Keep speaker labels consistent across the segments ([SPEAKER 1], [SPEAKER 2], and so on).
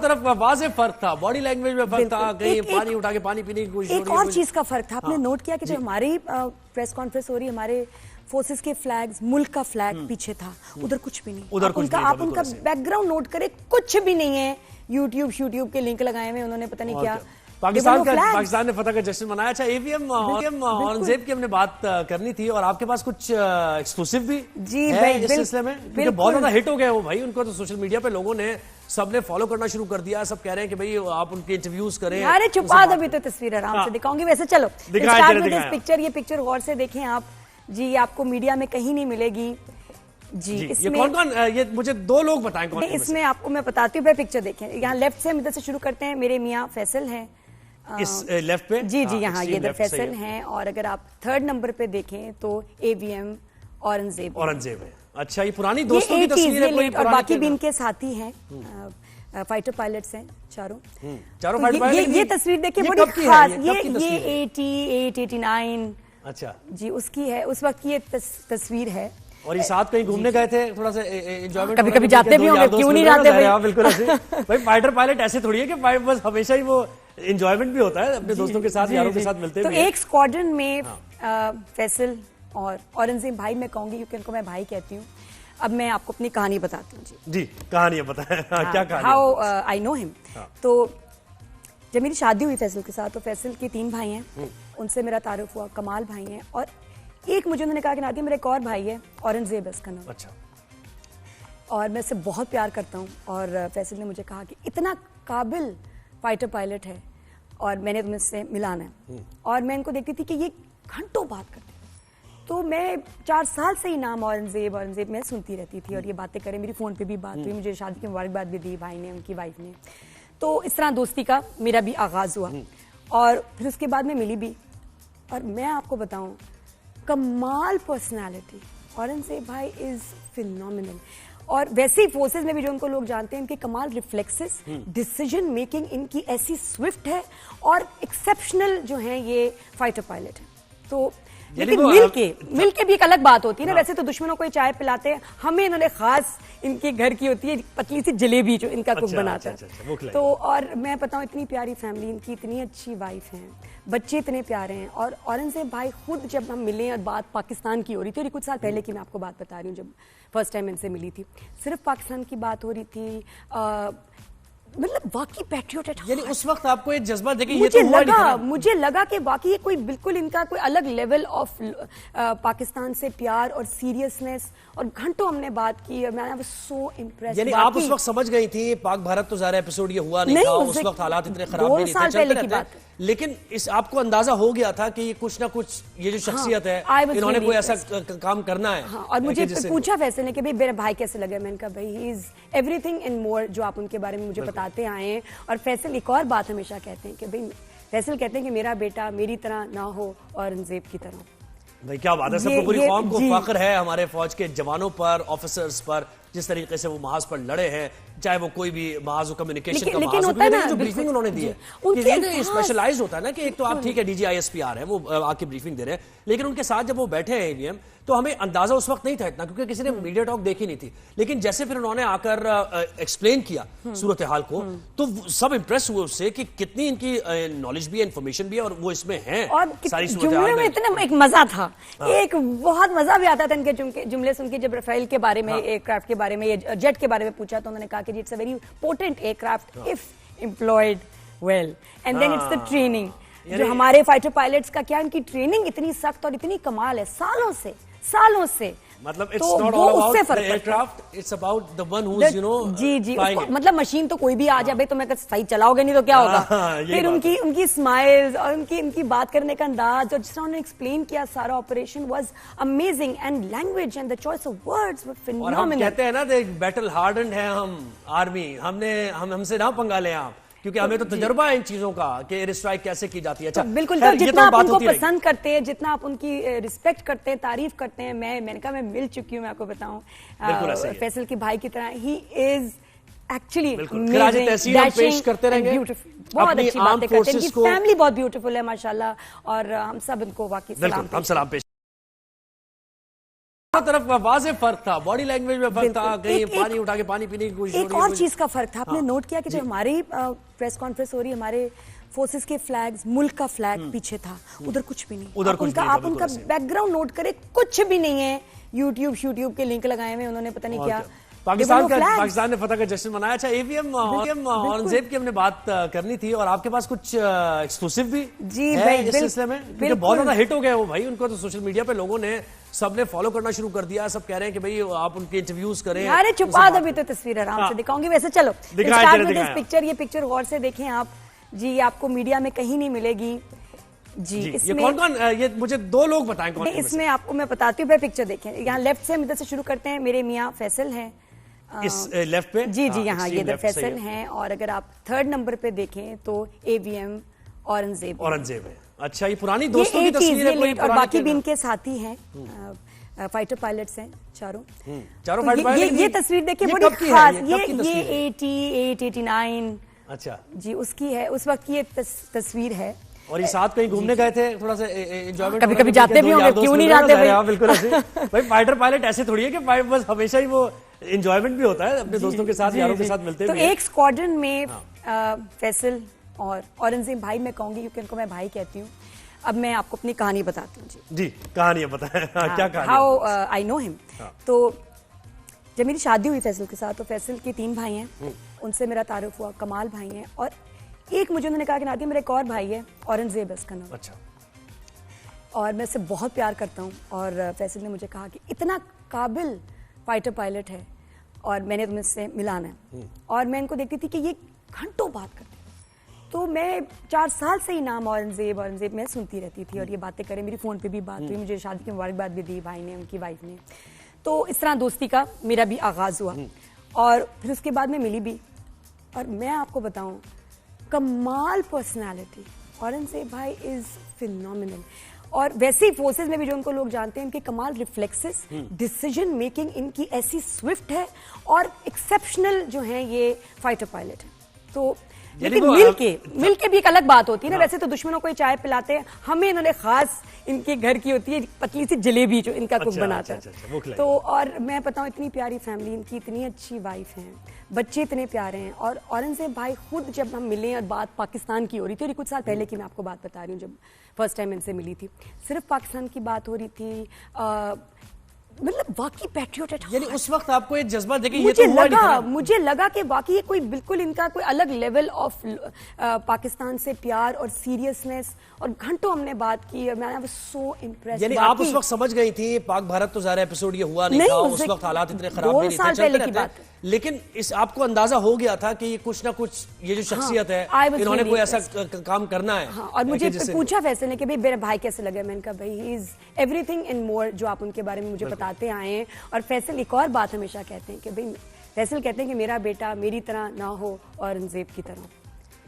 [SPEAKER 1] طرف واضح فرق تھا, باڈی لینگویج میں فرق تھا, کہیں پانی اٹھا کے پانی پینے کی کوشش ہو رہی ہے.
[SPEAKER 2] ایک اور چیز کا فرق تھا, آپ نے نوٹ کیا کہ جب ہماری پریس کانفرنس ہو رہی ہے, ہمارے فورسز کے فلیگز, ملک کا فلیگ پیچھے تھا, ادھر کچھ بھی نہیں. آپ ان کا بیک گراؤنڈ نوٹ کریں, کچھ بھی نہیں ہے. یوٹیوب کے لنک لگائے ہوئے انہوں نے, پتہ نہیں کیا.
[SPEAKER 1] پاکستان نے فتح کا جشن منایا. اچھا, اے وی ایم اورنگزیب کی ہم نے بات کرنی تھی, اور آپ کے پاس کچھ ایکسکلوسیو بھی ہے اس سلسلے میں, کیونکہ بہت زیادہ ہٹ ہو گئے وہ بھائی. ان کو تو سوشل میڈیا پہ لوگوں نے سب نے فالو کرنا شروع کر دیا, سب کہہ رہے ہیں کہ بھائی آپ ان کے انٹرویوز کریں.
[SPEAKER 2] ارے چھپا دو, ابھی تو تصویر آرام سے دکھاؤں گی. ویسے چلو پکچر, یہ پکچر غور سے دیکھیں آپ جی, یہ آپ کو میڈیا میں کہیں نہیں ملے گی جی. اس میں
[SPEAKER 1] کون یہ مجھے دو لوگ بتائیں کون.
[SPEAKER 2] اس میں آپ کو میں بتاتی ہوں, پکچر دیکھیں. یہاں لیفٹ سے ہم ادھر سے شروع کرتے ہیں. میرے میاں فیصل ہیں
[SPEAKER 1] اس لیفٹ پہ,
[SPEAKER 2] جی یہاں یہ ادھر فیصل ہیں. اور اگر آپ تھرڈ نمبر پہ دیکھیں تو اے وی ایم اورنگزیب
[SPEAKER 1] ہے. اچھا, یہ پرانی دوستوں کی تصویر ہے,
[SPEAKER 2] اور باقی بھی ان کے ساتھی ہیں, فائٹر پائلٹس ہیں چاروں. یہ تصویر دیکھیں بڑی خاص, یہ 88 89
[SPEAKER 1] اچھا
[SPEAKER 2] جی اس کی ہے, اس وقت کی یہ تصویر ہے.
[SPEAKER 1] اور یہ ساتھ کہیں گھومنے گئے تھے, تھوڑا سا انجوائمنٹ
[SPEAKER 2] کبھی کبھی جاتے بھی ہوں گے, کیوں نہیں جاتے بھائی.
[SPEAKER 1] بالکل ایسے بھائی, فائٹر پائلٹ ایسے تھوڑی ہے کہ بس ہمیشہ ہی وہ انجوائمنٹ بھی ہوتا ہے, اپنے دوستوں کے ساتھ, یاروں کے ساتھ ملتے ہیں.
[SPEAKER 2] تو ایک اسکواڈرن میں فیصل اور اورنگزیب بھائی میں کہوں گی, کیونکہ ان کو میں بھائی کہتی ہوں. اب میں آپ کو اپنی کہانی بتاتی ہوں
[SPEAKER 1] جی. کہانی بتائیں, کیا کہانی؟
[SPEAKER 2] ہاؤ آئی نو ہم. تو جب میری شادی ہوئی فیصل کے ساتھ, تو فیصل کے 3 بھائی ہیں, ان سے میرا تعارف ہوا. کمال بھائی ہیں, اور ایک مجھے انہوں نے کہا کہ نادیہ میرا ایک اور بھائی ہے, اورنگزیب ہے اس کا نام.
[SPEAKER 1] اچھا.
[SPEAKER 2] اور میں اسے بہت پیار کرتا ہوں. اور فیصل نے مجھے کہا کہ اتنا قابل فائٹر پائلٹ ہے, اور میں نے تم سے ملانا ہے. اور میں ان کو دیکھتی تھی کہ یہ گھنٹوں بات کرتے, تو میں 4 سال سے ہی نام اورنگزیب میں سنتی رہتی تھی. اور یہ باتیں کریں, میری فون پہ بھی بات ہوئی, مجھے شادی کی مبارکباد بھی دی بھائی نے, ان کی وائف نے. تو اس طرح دوستی کا میرا بھی آغاز ہوا. اور پھر اس کے بعد میں ملی بھی. اور میں آپ کو بتاؤں, کمال پرسنالٹی, اورنگزیب بھائی از فینومینل. اور ویسے ہی فورسز میں بھی جو ان کو لوگ جانتے ہیں, ان کے کمال ریفلیکسز, ڈیسیجن میکنگ ان کی ایسی سوئفٹ ہے, اور ایکسیپشنل جو ہیں یہ فائٹر پائلٹ ہیں. تو لیکن مل کے بھی ایک الگ بات ہوتی ہے نا. ویسے تو دشمنوں کو ہی چائے پلاتے ہیں, ہمیں انہوں نے خاص ان کے گھر کی ہوتی ہے پتلی سی جلیبی جو ان کا کوک بناتا ہے. تو اور میں بتاؤں, اتنی پیاری فیملی ان کی, اتنی اچھی وائف ہیں, بچے اتنے پیارے ہیں. اور اورنگزیب بھائی خود جب ہم ملے, اور بات پاکستان کی ہو رہی تھی, اور کچھ سال پہلے کی میں آپ کو بات بتا رہی ہوں, جب فرسٹ ٹائم ان سے ملی تھی, صرف پاکستان کی بات ہو رہی تھی. مطلب واقعی پیٹریوٹ,
[SPEAKER 1] یعنی اس وقت آپ کو ایک جذبہ دیکھیں, یہ تو
[SPEAKER 2] مجھے لگا کہ واقعی کوئی بالکل ان کا کوئی الگ لیول آف پاکستان سے پیار اور سیریسنس. اور گھنٹوں ہم نے بات کی, اور میں واز سو امپریسڈ.
[SPEAKER 1] یعنی آپ اس وقت سمجھ گئی تھی پاک بھارت تو ظاہر ایپیسوڈ یہ ہوا نہیں تھا, اس وقت حالات اتنے خراب نہیں تھے, چلتے رہتے, لیکن آپ کو اندازہ ہو گیا تھا کہ یہ کچھ نہ کچھ, یہ جو شخصیت ہے, انہوں نے کوئی ایسا کام کرنا ہے.
[SPEAKER 2] اور مجھے پوچھا فیصل نے کہ میرا بھائی کیسے لگا, میں نے کہا بھائی he is everything and more, جو آپ ان کے بارے میں مجھے بتاتے آئے ہیں. اور فیصل ایک اور بات ہمیشہ کہتے ہیں کہ بھائی, فیصل کہتے ہیں کہ میرا بیٹا میری طرح نہ ہو, اورنگزیب کی طرح.
[SPEAKER 1] بھائی کیا بات ہے, سب کو پوری قوم کو فخر ہے ہمارے فوج کے جوانوں پر, آفیسرز پر, جس طریقے سے وہ محاذ پر لڑے ہیں, چاہے وہ کوئی بھی محاذ کمیونیکیشن کا محاذ ہو. جو بریفنگ انہوں نے دی ہے, یہ اسپیشلائز ہوتا ہے نا, کہ ایک تو آپ ٹھیک ہے D G I S P R ہے, وہ آ کے بریفنگ دے رہے ہیں, لیکن ان کے ساتھ جب وہ بیٹھے ہیں AVM, تو ہمیں اندازہ اس وقت نہیں تھا اتنا, کیونکہ کسی نے میڈیا ٹاک دیکھی نہیں تھی. لیکن جیسے پھر انہوں نے آ کر ایکسپلین کیا صورتحال کو, تو سب امپریس ہوئے اس سے کہ کتنی ان کی نالج بھی ہے, انفارمیشن بھی ہے, اور وہ اس میں ہیں ساری صورتحال میں.
[SPEAKER 2] اتنا ایک مزہ تھا, ایک بہت مزہ بھی آتا تھا ان کے جملے سن کے. جب رافیل کے بارے میں, ایئر کرافٹ کے بارے میں, جیٹ کے بارے میں پوچھا, تو انہوں نے کہا کہ it's a very potent aircraft of employed well, and then it's the training. جو ہمارے فائٹر پائلٹس کا کیا, ان کی ٹریننگ اتنی سخت اور اتنی کمال ہے, سالوں سے.
[SPEAKER 1] مطلب it's not all about the aircraft, it's about the one who's, you know,
[SPEAKER 2] جی مطلب مشین تو کوئی بھی آ جائے, تم اگر صحیح چلاؤ گے نہیں تو کیا ہوگا. پھر ان کی اسمائلز, اور ان کی بات کرنے کا انداز, اور جس طرح انہوں نے ایکسپلین کیا سارا operation, was amazing. And language and the choice of words were phenomenal.
[SPEAKER 1] اور ہم کہتے ہیں نا, بیٹل ہارڈنڈ ہے ہم آرمی, ہم سے نہ پنگا لیں آپ, کیونکہ ہمیں تو تجربہ ہے ان چیزوں کا کہ ایئر اسٹرائک کیسے کی جاتی ہے. اچھا
[SPEAKER 2] بالکل, جتنا آپ ان کو پسند کرتے ہیں, جتنا آپ ان کی رسپیکٹ کرتے ہیں, تعریف کرتے ہیں, میں نے کہا میں مل چکی ہوں, میں آپ کو بتاؤں فیصل کے بھائی کی طرح, ہی از ایکچولی
[SPEAKER 1] پیش کرتے رہیں گے.
[SPEAKER 2] بہت اچھی باتیں کرتے ہیں, ان کی فیملی بہت بیوٹیفل ہے ماشاءاللہ, اور ہم سب ان کو واقعی سلام پیش
[SPEAKER 1] طرف واضح فرق تھا, باڈی لینگویج میں فرق تھا, کہیں پانی اٹھا کے پانی پینے کی کوشش.
[SPEAKER 2] ایک اور چیز کا فرق تھا, آپ نے نوٹ کیا کہ جب ہماری پریس کانفرنس ہو رہی ہے, ہمارے فورسز کے فلیگز, ملک کا فلیگ پیچھے تھا, ادھر کچھ بھی نہیں. آپ ان کا بیک گراؤنڈ نوٹ کریں, کچھ بھی نہیں ہے. یوٹیوب کے لنک لگائے ہوئے انہوں نے, پتہ نہیں کیا.
[SPEAKER 1] پاکستان نے فتح کا جشن منایا. اچھا, اے وی ایم اورنگزیب کی ہم نے بات کرنی تھی, اور آپ کے پاس کچھ ایکسکلوسیو بھی ہے اس سلسلے میں, کیونکہ بہت زیادہ ہٹ ہو گیا وہ بھائی. ان کو تو سوشل میڈیا پہ لوگوں نے سب نے فالو کرنا شروع کر دیا, سب کہہ رہے ہیں کہ بھائی آپ ان کے انٹرویوز کریں.
[SPEAKER 2] ارے چھپا دو, ابھی تو تصویر آرام سے دکھاؤں گی. ویسے چلو پکچر, یہ پکچر غور سے دیکھیں آپ جی, آپ کو میڈیا میں کہیں نہیں ملے گی جی.
[SPEAKER 1] یہ کون کون, یہ مجھے دو لوگ بتائیں کون.
[SPEAKER 2] اس میں آپ کو میں بتاتی ہوں, پکچر دیکھیں. یہاں لیفٹ سے ہم ادھر سے شروع کرتے ہیں. میرے میاں فیصل ہیں
[SPEAKER 1] اس لیفٹ پہ,
[SPEAKER 2] جی یہاں یہ ادھر فیصل ہیں. اور اگر آپ تھرڈ نمبر پہ دیکھیں تو اے وی ایم اورنگزیب
[SPEAKER 1] ہے. اچھا, یہ پرانی دوستوں کی تصویر ہے,
[SPEAKER 2] اور باقی بھی ان کے ساتھی ہیں, فائٹر پائلٹس ہیں چاروں. یہ تصویر دیکھیں, بڑی خاص, یہ 88 89
[SPEAKER 1] اچھا
[SPEAKER 2] جی اس کی ہے, اس وقت کی یہ تصویر ہے.
[SPEAKER 1] اور یہ ساتھ کہیں گھومنے گئے تھے, تھوڑا سا انجوائمنٹ,
[SPEAKER 2] کبھی کبھی جاتے بھی ہوں گے, کیوں نہیں جاتے
[SPEAKER 1] بالکل ایسے. بھائی فائٹر پائلٹ ایسے تھوڑی ہے کہ بس ہمیشہ ہی وہ انجوائمنٹ بھی ہوتا ہے, اپنے دوستوں کے ساتھ, یاروں کے ساتھ ملتے ہیں.
[SPEAKER 2] تو ایک اسکواڈرن میں فیصل اور اورنگزیب بھائی میں کہوں گی, کیونکہ ان کو میں بھائی کہتی ہوں. اب میں آپ کو اپنی کہانی بتاتی ہوں
[SPEAKER 1] جی. کہانی بتائیں, کیا کہانی؟
[SPEAKER 2] ہاؤ آئی نو ہم. تو جب میری شادی ہوئی فیصل کے ساتھ, تو فیصل کے 3 بھائی ہیں, ان سے میرا تعارف ہوا. کمال بھائی ہیں, اور ایک مجھے انہوں نے کہا کہ نادیہ میرا ایک اور بھائی ہے, اورنگزیب ہے اس کا نام.
[SPEAKER 1] اچھا.
[SPEAKER 2] اور میں اس سے بہت پیار کرتا ہوں. اور فیصل نے مجھے کہا کہ اتنا قابل فائٹر پائلٹ ہے, اور میں نے تم سے ملانا ہے. اور میں ان کو دیکھتی تھی کہ یہ گھنٹوں بات کرتے. تو میں 4 سال سے ہی نام اورنگزیب میں سنتی رہتی تھی, اور یہ باتیں کریں, میری فون پہ بھی بات ہوئی, مجھے شادی کی مبارکباد بھی دی بھائی نے, ان کی وائف نے. تو اس طرح دوستی کا میرا بھی آغاز ہوا, اور پھر اس کے بعد میں ملی بھی. اور میں آپ کو بتاؤں, کمال پرسنالٹی, اورنگزیب بھائی از فینومینل. اور ویسے ہی فورسز میں بھی جو ان کو لوگ جانتے ہیں, ان کے کمال ریفلیکسز, ڈیسیجن میکنگ ان کی ایسی سوئفٹ ہے, اور ایکسیپشنل جو ہیں یہ فائٹر پائلٹ ہیں. تو لیکن مل کے بھی ایک الگ بات ہوتی ہے نا. ویسے تو دشمنوں کو چائے پلاتے ہیں, ہمیں انہوں نے خاص ان کے گھر کی ہوتی ہے پتلی سی جلیبی جو ان کا کوک بناتا ہے. تو اور میں بتاؤں, اتنی پیاری فیملی ان کی, اتنی اچھی وائف ہیں, بچے اتنے پیارے ہیں. اور اورنگزیب بھائی خود جب ہم ملے, اور بات پاکستان کی ہو رہی تھی, اور کچھ سال پہلے کی میں آپ کو بات بتا رہی ہوں, جب فرسٹ ٹائم ان سے ملی تھی, صرف پاکستان کی بات ہو رہی تھی. مطلب واقعی پیٹریوٹ ہے.
[SPEAKER 1] یعنی اس وقت آپ کو یہ جذبہ دیکھیں,
[SPEAKER 2] مجھے لگا کہ واقعی کوئی بالکل ان کا کوئی الگ لیول آف پاکستان سے پیار اور سیریسنس, اور گھنٹوں ہم نے بات کی. میں سو امپریس.
[SPEAKER 1] یعنی آپ اس وقت سمجھ گئی تھی, پاک بھارت تو ظاہر ایپیسوڈ یہ ہوا نہیں تھا, اس وقت حالات اتنے خراب نہیں تھے, چلتے رہتے, لیکن آپ کو اندازہ ہو گیا تھا کہ یہ کچھ نہ کچھ, یہ جو شخصیت ہے, انہوں نے کوئی ایسا کام کرنا ہے.
[SPEAKER 2] اور مجھے پوچھا فیصل نے کہ میرا بھائی کیسے لگا, میں نے کہا بھائی he is everything and more, جو آپ ان کے بارے میں مجھے بتاتے آئے ہیں. اور فیصل ایک اور بات ہمیشہ کہتے ہیں کہ بھائی, فیصل کہتے ہیں کہ میرا بیٹا میری طرح نہ ہو, اورنگزیب کی طرح.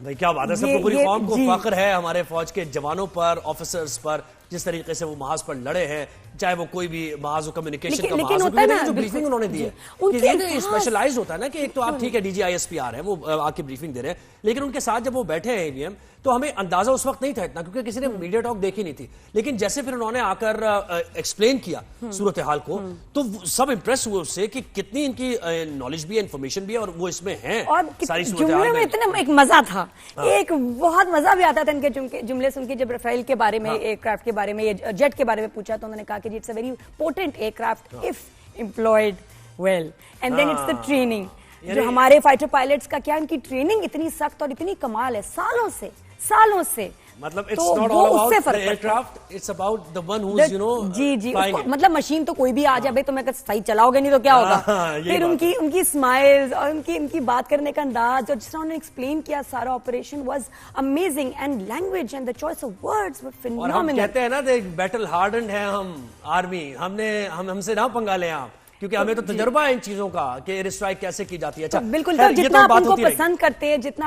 [SPEAKER 1] بھائی کیا بات ہے, سب کو پوری قوم کو فخر ہے ہمارے فوج کے جوانوں پر, آفیسرز پر, جس طریقے سے وہ محاذ پر لڑے ہیں, چاہے وہ کوئی بھی محاذ کمیونیکیشن کا محاذ ہو, جو بریفنگ انہوں نے دی ہے, یہ اسپیشلائز ہوتا ہے نا, کہ ایک تو آپ ٹھیک ہے D G I S P R ہے, وہ آ کے بریفنگ دے رہے ہیں, لیکن ان کے ساتھ جب وہ بیٹھے ہیں اے وی ایم, تو ہمیں اندازہ اس وقت نہیں تھا اتنا, کیونکہ کسی نے میڈیا ٹاک دیکھی نہیں تھی. لیکن جیسے پھر انہوں نے آ کر ایکسپلین کیا صورتحال کو, تو سب امپریس ہوئے اس سے کہ کتنی ان کی نالج بھی ہے, انفارمیشن بھی ہے, اور وہ اس میں ہیں ساری صورتحال میں.
[SPEAKER 2] اتنا ایک مزہ تھا, ایک بہت مزہ بھی آتا تھا ان کے جملے سن کے. جب رفیل کے بارے میں, ایئر کرافٹ کے بارے میں, جیٹ کے بارے میں پوچھا, تو انہوں نے کہا کہ it's a very potent aircraft of employed well, and then it's the training. جو ہمارے فائٹر پائلٹس کا کیا, ان کی ٹریننگ اتنی سخت اور اتنی کمال ہے, سالوں سے.
[SPEAKER 1] مطلب it's not all about the aircraft, it's about the one who's, you know,
[SPEAKER 2] جی مطلب مشین تو کوئی بھی آ جائے, تو میں کہتا صحیح چلاؤ گے نہیں تو کیا ہوگا. پھر ان کی اسمائلز, اور ان کی بات کرنے کا انداز, اور جس طرح انہوں نے ایکسپلین کیا سارا operation, was amazing. And language and the choice of words were phenomenal.
[SPEAKER 1] اور ہم کہتے ہیں نا, بیٹل ہارڈنڈ ہیں ہم آرمی, ہم سے نہ پنگا لیں آپ, کیونکہ ہمیں تو تجربہ ہے ان چیزوں کا کہ ایئر اسٹرائک کیسے کی جاتی ہے. اچھا
[SPEAKER 2] بالکل, جتنا آپ ان کو پسند کرتے ہیں, جتنا آپ